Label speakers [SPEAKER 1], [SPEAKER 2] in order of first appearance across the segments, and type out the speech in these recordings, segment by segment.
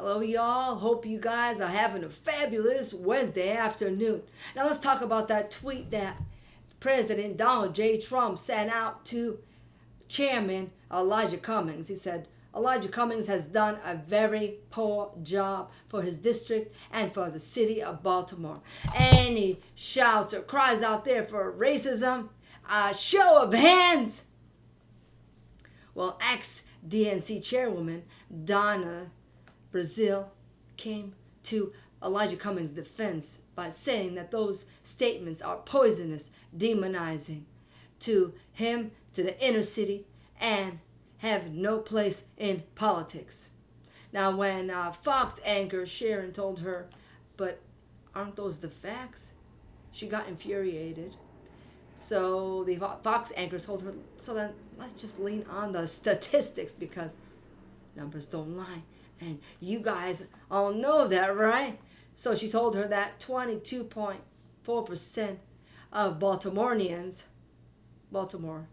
[SPEAKER 1] Hello, y'all. Hope you guys are having a fabulous Wednesday afternoon. Now, let's talk about that tweet that President Donald J. Trump sent out to Chairman Elijah Cummings. He said, Elijah Cummings has done a very poor job for his district and for the city of Baltimore. And he shouts or cries out there for racism. A show of hands. Well, ex-DNC chairwoman Donna Brazile came to Elijah Cummings' defense by saying that those statements are poisonous, demonizing to him, to the inner city, and have no place in politics. Now, when Fox anchor Sharon told her, but aren't those the facts? She got infuriated. So the Fox anchor told her, so then let's just lean on the statistics because numbers don't lie. And you guys all know that, right? So she told her that 22.4% of Baltimore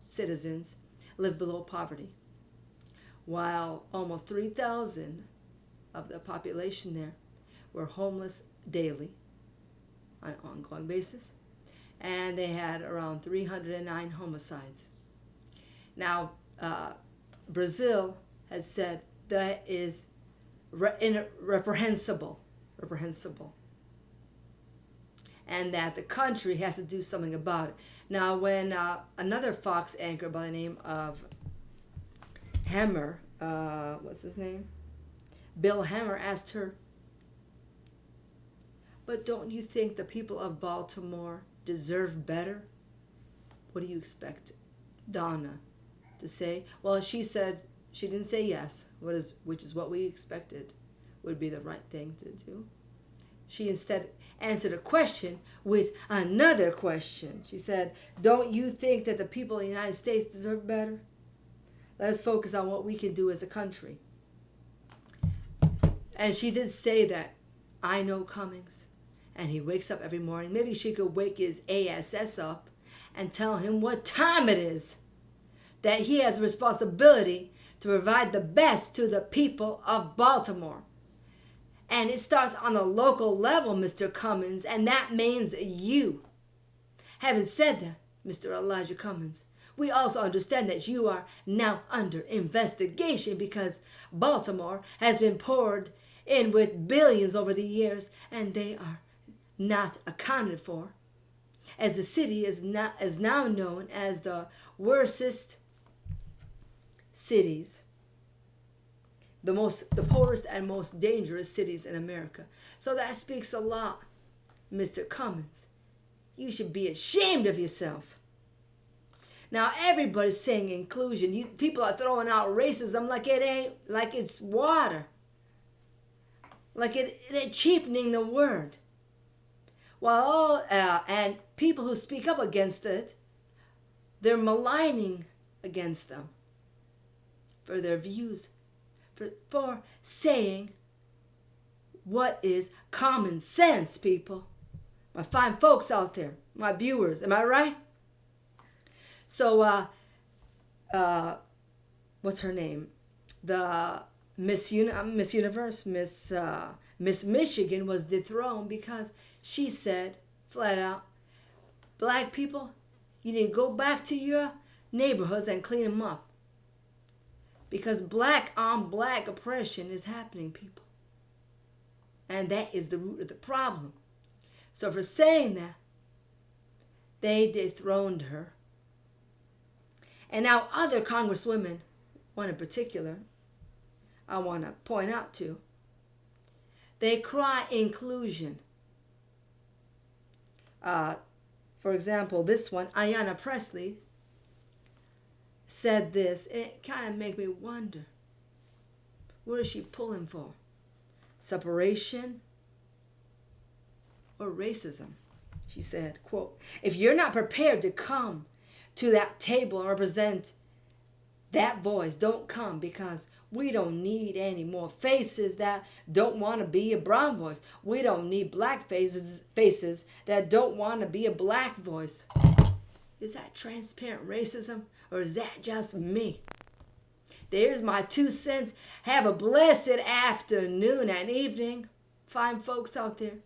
[SPEAKER 1] citizens, live below poverty, while almost 3,000 of the population there were homeless daily on an ongoing basis. And they had around 309 homicides. Now, Brazil has said that is reprehensible, and that the country has to do something about it. Now, when another Fox anchor by the name of Hammer, what's his name? Bill Hammer asked her, but don't you think the people of Baltimore deserve better? What do you expect Donna to say? Well, she said she didn't say yes, which is what we expected would be the right thing to do. She instead answered a question with another question. She said, don't you think that the people of the United States deserve better? Let us focus on what we can do as a country. And she did say that, I know Cummings, and he wakes up every morning. Maybe she could wake his ASS up and tell him what time it is, that he has a responsibility to provide the best to the people of Baltimore. And it starts on a local level, Mr. Cummings, and that means you. Having said that, Mr. Elijah Cummings, we also understand that you are now under investigation because Baltimore has been poured in with billions over the years, and they are not accounted for, as the city is now known as the worstest cities, the poorest and most dangerous cities in America. So that speaks a lot, Mr. Cummings. You should be ashamed of yourself. Now everybody's saying inclusion. People are throwing out racism like it's water. They're cheapening the word. And people who speak up against it, they're maligning against them for their views, for saying what is common sense, people. My fine folks out there, my viewers, am I right? So, what's her name? The Miss Universe, Miss Michigan was dethroned because she said flat out, black people, you need to go back to your neighborhoods and clean them up. Because black on black oppression is happening, people. And that is the root of the problem. So for saying that, they dethroned her. And now other congresswomen, one in particular, I want to point out to, they cry inclusion. For example, this one, Ayanna Pressley, said this. It kind of made me wonder, what is she pulling for? Separation or racism? She said, quote, if you're not prepared to come to that table and represent that voice, don't come, because we don't need any more faces that don't want to be a brown voice. We don't need black faces that don't want to be a black voice. Is that transparent racism, or is that just me? There's my 2 cents. Have a blessed afternoon and evening, fine folks out there.